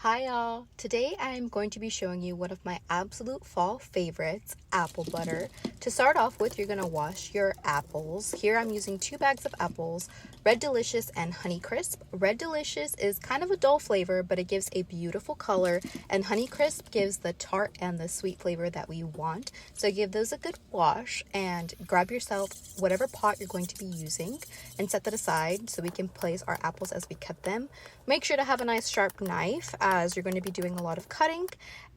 Hi y'all! Today I'm going to be showing you one of my absolute fall favorites, apple butter. To start off with, you're going to wash your apples. Here I'm using 2 bags of apples, Red Delicious and Honey Crisp. Red Delicious is kind of a dull flavor, but it gives a beautiful color, and Honey Crisp gives the tart and the sweet flavor that we want. So give those a good wash and grab yourself whatever pot you're going to be using and set that aside so we can place our apples as we cut them. Make sure to have a nice sharp knife as you're going to be doing a lot of cutting,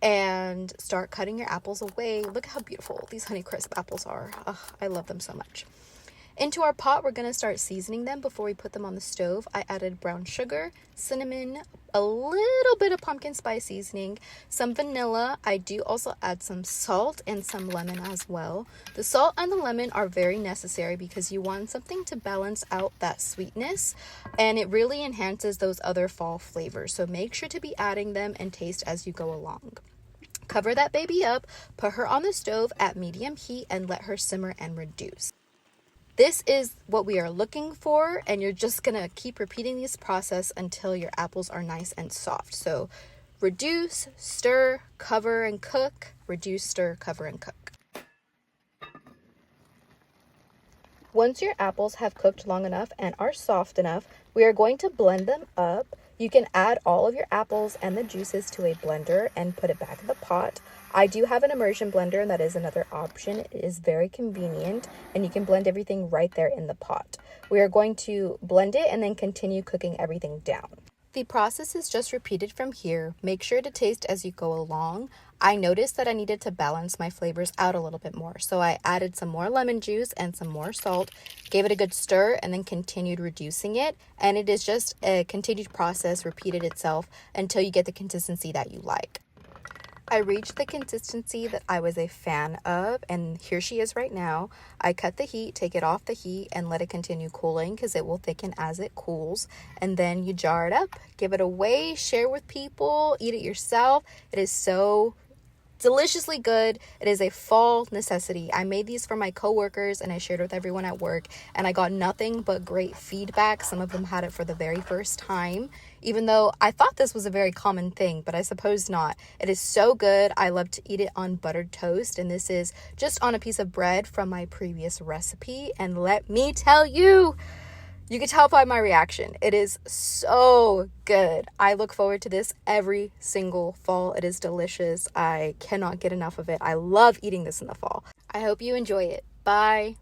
and start cutting your apples away. Look at how beautiful these Honeycrisp apples are. I love them so much. Into our pot, we're going to start seasoning them before we put them on the stove. I added brown sugar, cinnamon, a little bit of pumpkin spice seasoning, some vanilla. I do also add some salt and some lemon as well. The salt and the lemon are very necessary because you want something to balance out that sweetness, and it really enhances those other fall flavors. So make sure to be adding them and taste as you go along. Cover that baby up, put her on the stove at medium heat, and let her simmer and reduce. This is what we are looking for, and you're just gonna keep repeating this process until your apples are nice and soft. So reduce, stir, cover, and cook. Reduce, stir, cover, and cook. Once your apples have cooked long enough and are soft enough, we are going to blend them up. You can add all of your apples and the juices to a blender and put it back in the pot. I do have an immersion blender, and that is another option. It is very convenient, and you can blend everything right there in the pot. We are going to blend it and then continue cooking everything down. The process is just repeated from here. Make sure to taste as you go along. I noticed that I needed to balance my flavors out a little bit more, so I added some more lemon juice and some more salt, gave it a good stir, and then continued reducing it. And it is just a continued process, repeated itself until you get the consistency that you like. I reached the consistency that I was a fan of, and here she is right now. I cut the heat, take it off the heat, and let it continue cooling because it will thicken as it cools. And then you jar it up, give it away, share with people, eat it yourself. It is so deliciously good. It is a fall necessity. I made these for my coworkers and I shared with everyone at work, and I got nothing but great feedback. Some of them had it for the very first time, even though I thought this was a very common thing, but I suppose not. It is so good. I love to eat it on buttered toast, and this is just on a piece of bread from my previous recipe. And let me tell you, you can tell by my reaction. It is so good. I look forward to this every single fall. It is delicious. I cannot get enough of it. I love eating this in the fall. I hope you enjoy it. Bye.